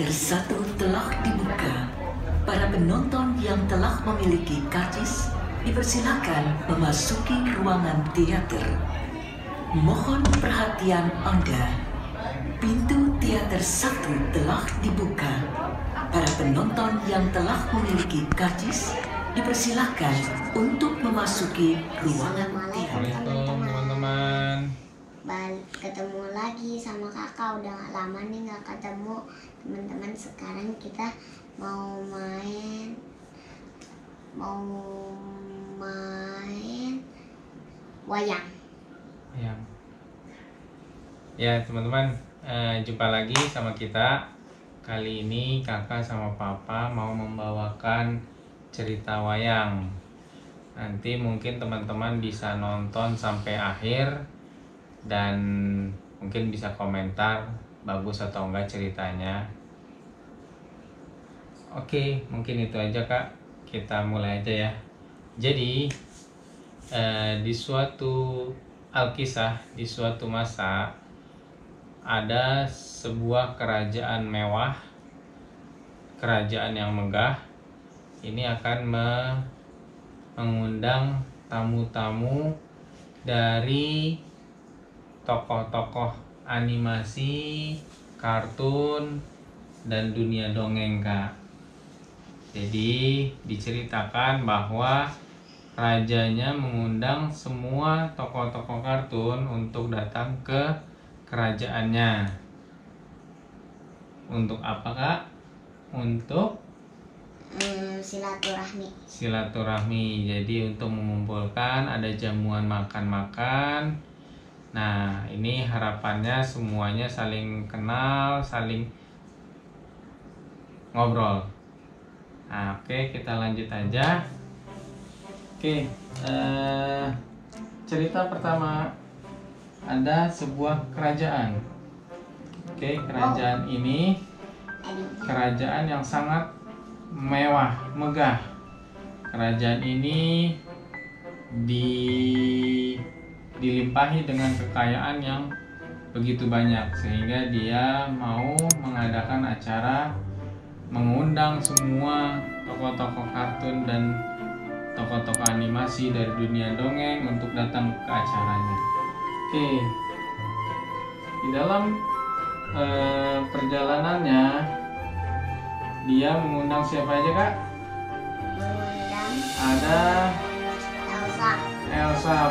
Teater 1 telah dibuka. Para penonton yang telah memiliki karcis dipersilakan memasuki ruangan teater. Mohon perhatian Anda. Pintu teater 1 telah dibuka. Para penonton yang telah memiliki karcis dipersilakan untuk memasuki ruangan teater. Assalamualaikum teman-teman. Ketemu lagi sama kakak, udah gak lama nih gak ketemu teman-teman. Sekarang kita mau main wayang. Ya teman-teman, jumpa lagi sama kita. Kali ini kakak sama papa mau membawakan cerita wayang. Nanti mungkin teman-teman bisa nonton sampai akhir dan mungkin bisa komentar bagus atau enggak ceritanya. Oke, mungkin itu aja kak. Kita mulai aja ya. Jadi di suatu alkisah, di suatu masa ada sebuah kerajaan mewah, kerajaan yang megah. Ini akan mengundang tamu-tamu dari tokoh-tokoh animasi, kartun, dan dunia dongeng kak. Jadi diceritakan bahwa rajanya mengundang semua tokoh-tokoh kartun untuk datang ke kerajaannya. Untuk apa kak? Untuk silaturahmi. Jadi untuk mengumpulkan, ada jamuan makan-makan. Nah, ini harapannya semuanya saling kenal, saling ngobrol. Nah, oke, kita lanjut aja. Oke, cerita pertama, ada sebuah kerajaan. Oke, kerajaan ini kerajaan yang sangat mewah, megah. Kerajaan ini dilimpahi dengan kekayaan yang begitu banyak, sehingga dia mau mengadakan acara mengundang semua tokoh-tokoh kartun dan tokoh-tokoh animasi dari dunia dongeng untuk datang ke acaranya. Oke, di dalam perjalanannya dia mengundang siapa aja kak? Mengundang Ada Elsa,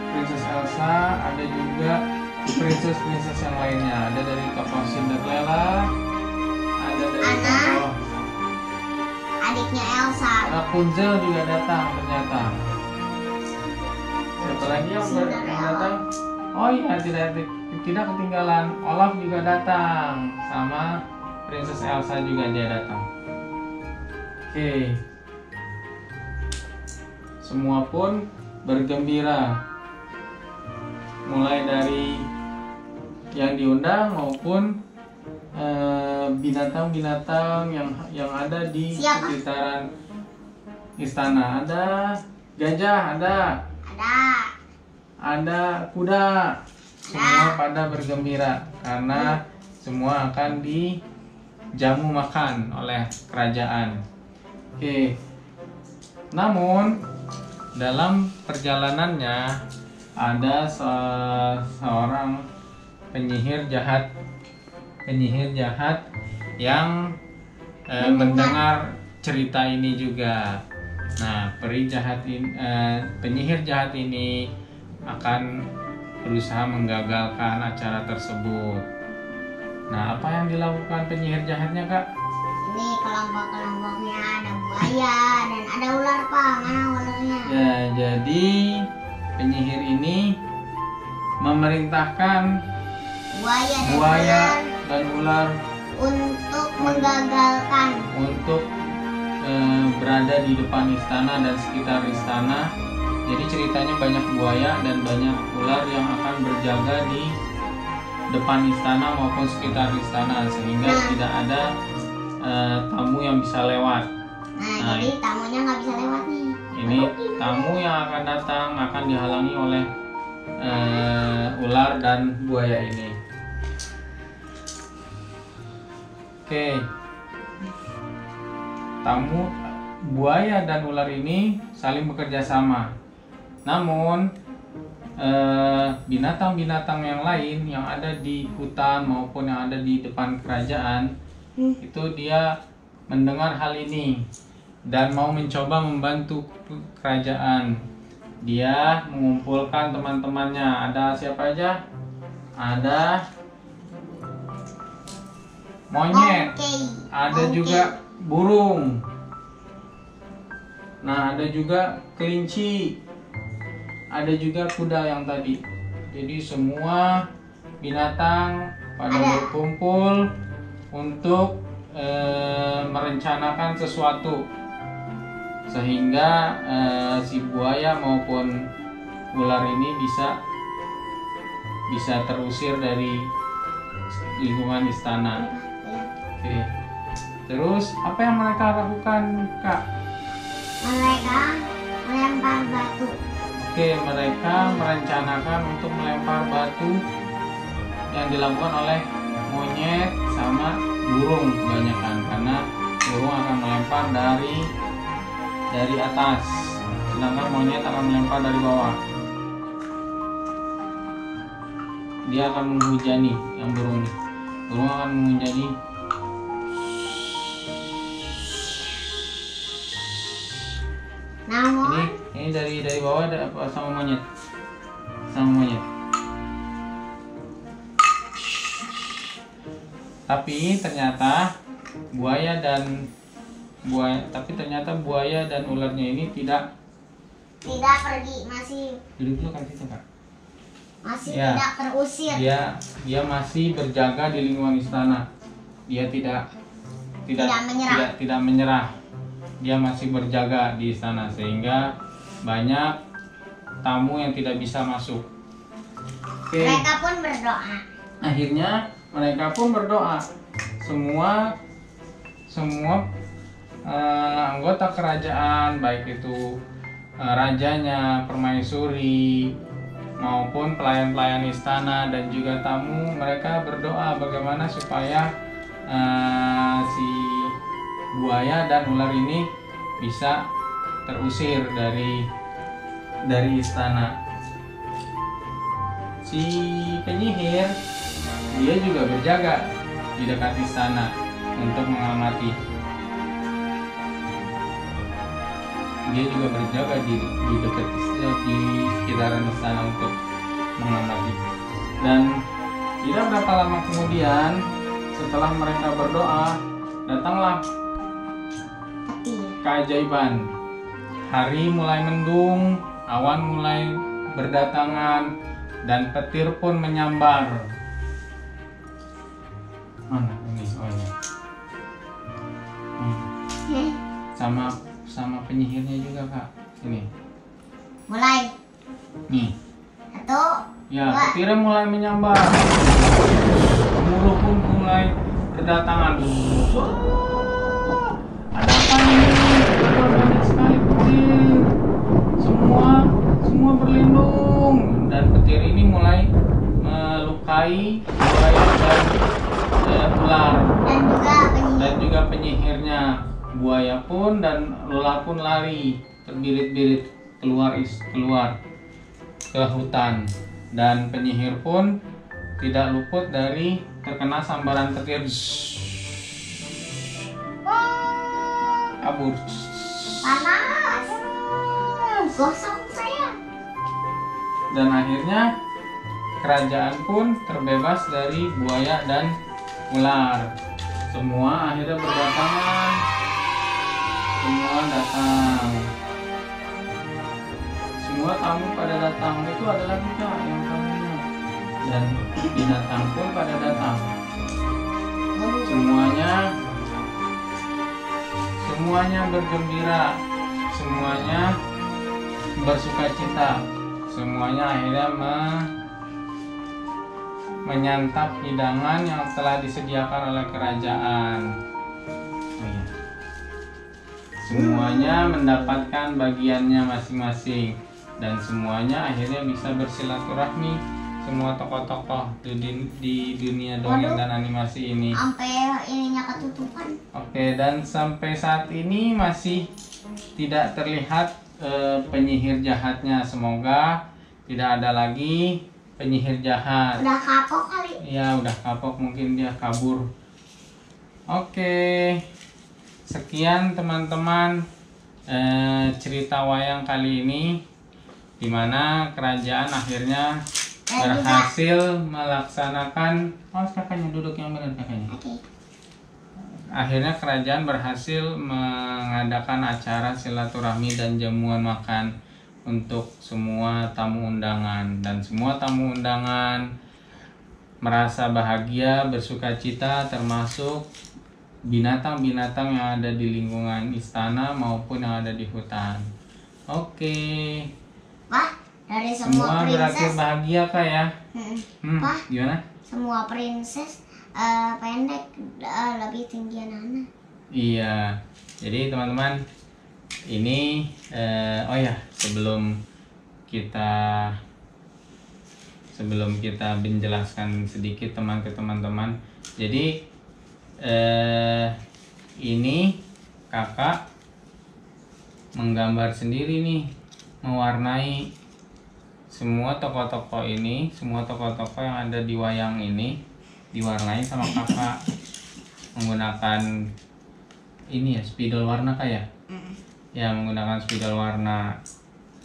Princess Elsa, ada juga princess yang lainnya. Ada dari tokoh Cinderella, ada dari tokoh adiknya Elsa, Rapunzel juga datang ternyata. Siapa lagi yang datang? Oh iya, tidak ketinggalan, Olaf juga datang, sama Princess Elsa juga dia datang. Oke, semua pun bergembira, mulai dari yang diundang maupun binatang-binatang yang ada di sekitaran istana. Ada gajah, ada kuda. Semua pada bergembira karena semua akan dijamu makan oleh kerajaan. Oke. Namun dalam perjalanannya ada seorang penyihir jahat yang mendengar cerita ini juga. Nah, penyihir jahat ini akan berusaha menggagalkan acara tersebut. Nah, apa yang dilakukan penyihir jahatnya kak? ini kelompok-kelompoknya ada buaya dan ada ular pak. Mana ularnya? Ya, jadi penyihir ini memerintahkan buaya dan ular untuk berada di depan istana dan sekitar istana. Jadi ceritanya banyak buaya dan banyak ular yang akan berjaga di depan istana maupun sekitar istana, sehingga tidak ada tamu yang bisa lewat. Nah, jadi tamunya nggak bisa lewat nih. Ini tamu yang akan datang akan dihalangi oleh ular dan buaya ini. Oke. Tamu buaya dan ular ini saling bekerja sama. Namun binatang-binatang yang lain yang ada di hutan maupun yang ada di depan kerajaan itu dia mendengar hal ini dan mau mencoba membantu kerajaan. Dia mengumpulkan teman-temannya. Ada siapa aja? Ada monyet, ada juga burung. Nah, ada juga kelinci, ada juga kuda yang tadi. Jadi semua binatang pada berkumpul untuk merencanakan sesuatu sehingga si buaya maupun ular ini bisa terusir dari lingkungan istana. Oke. Terus apa yang mereka lakukan, Kak? Mereka melempar batu. Oke, mereka merencanakan untuk melempar batu yang dilakukan oleh monyet sama burung kebanyakan, karena burung akan melempar dari atas, sedangkan monyet akan melempar dari bawah. Dia akan menghujani yang burung ini. Burung akan menghujani. Namun Ini dari bawah ada apa sama monyet? Sama monyet. Tapi ternyata buaya dan ularnya ini tidak pergi, masih duduk dulu kan situ, Kak. tidak terusir. Dia masih berjaga di lingkungan istana. Dia tidak menyerah. Dia masih berjaga di istana sehingga banyak tamu yang tidak bisa masuk. Oke. Mereka pun berdoa. Akhirnya mereka pun berdoa. Semua anggota kerajaan, baik itu rajanya, permaisuri, maupun pelayan-pelayan istana dan juga tamu, mereka berdoa bagaimana supaya si buaya dan ular ini bisa terusir dari istana. Si penyihir dia juga berjaga di dekat istana untuk mengamati. Dia juga berjaga di sekitaran istana untuk mengamati. Dan tidak berapa lama kemudian setelah mereka berdoa, datanglah keajaiban. Hari mulai mendung, awan mulai berdatangan, dan petir pun menyambar. Mana ini? Oh ini. Sama penyihirnya juga, Kak. Ini. Mulai. Nih. 1, Ya, 2. petirnya mulai menyambar. Gemuruh pun mulai berdatangan. Ada apa ini? Banyak sekali petir. Semua berlindung, dan petir ini mulai melukai buaya dan ular dan juga penyihirnya. Buaya pun dan ular pun lari terbirit-birit keluar ke hutan, dan penyihir pun tidak luput dari terkena sambaran petir. Kabur. Panas. Gosong saya. Dan akhirnya kerajaan pun terbebas dari buaya dan ular. Semua akhirnya berdatangan. Semua datang. Semua tamu pada datang. Itu adalah kita yang tamunya. Dan binatang pun pada datang. Semuanya bergembira. Semuanya bersukacita. Semuanya akhirnya menyantap hidangan yang telah disediakan oleh kerajaan. Semuanya mendapatkan bagiannya masing-masing, dan semuanya akhirnya bisa bersilaturahmi semua tokoh-tokoh di dunia dongeng dan animasi ini. Sampai ininya ketutupan. Oke, dan sampai saat ini masih tidak terlihat penyihir jahatnya. Semoga tidak ada lagi penyihir jahat. Udah kapok kali. Ya, udah kapok, mungkin dia kabur. Oke, sekian teman-teman cerita wayang kali ini, dimana kerajaan akhirnya berhasil melaksanakan. Oh, kakaknya duduk yang benar kakaknya. Oke. Akhirnya kerajaan berhasil mengadakan acara silaturahmi dan jamuan makan untuk semua tamu undangan, dan semua tamu undangan merasa bahagia, bersukacita, termasuk binatang-binatang yang ada di lingkungan istana maupun yang ada di hutan. Oke. Wah, dari Semua semua berakhir princess. bahagia kak ya? Wah, Gimana? semua princess pendek lebih tinggi anak. Iya. Jadi teman-teman, ini oh ya, sebelum kita menjelaskan sedikit ke teman-teman. Jadi ini kakak menggambar sendiri nih, mewarnai semua tokoh-tokoh ini, semua tokoh-tokoh yang ada di wayang ini diwarnai sama kakak menggunakan ini ya, spidol warna kayak ya, menggunakan spidol warna.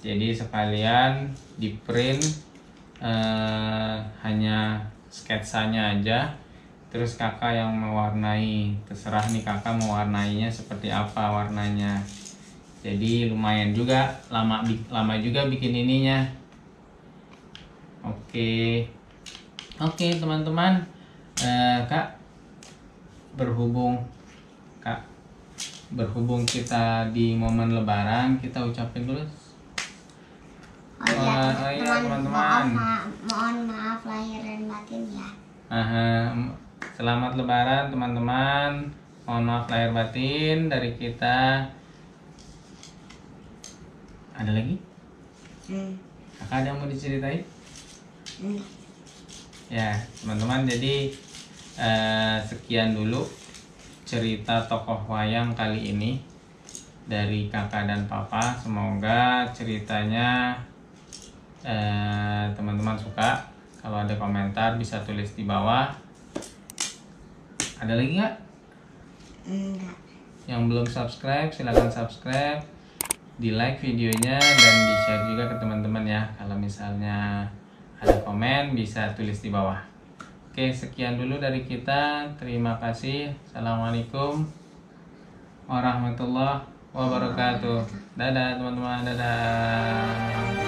Jadi sekalian di print hanya sketsanya aja, terus kakak yang mewarnai. Terserah nih kakak mewarnainya seperti apa warnanya. Jadi lumayan juga, lama juga bikin ininya. Oke teman-teman, kak berhubung kita di momen lebaran, kita ucapin dulu. Iya, teman-teman. Mohon maaf lahir dan batin ya. Selamat lebaran teman-teman. Mohon maaf lahir batin dari kita. Ada lagi? Kakak ada yang mau diceritain? Ya teman-teman, jadi sekian dulu cerita tokoh wayang kali ini dari kakak dan papa. Semoga ceritanya teman-teman suka. Kalau ada komentar bisa tulis di bawah. Ada lagi nggak? Enggak. Yang belum subscribe silahkan subscribe, di like videonya, dan di share juga ke teman-teman ya. Kalau misalnya ada komen bisa tulis di bawah. Oke, sekian dulu dari kita. Terima kasih. Assalamualaikum warahmatullahi wabarakatuh. Dadah teman-teman, dadah.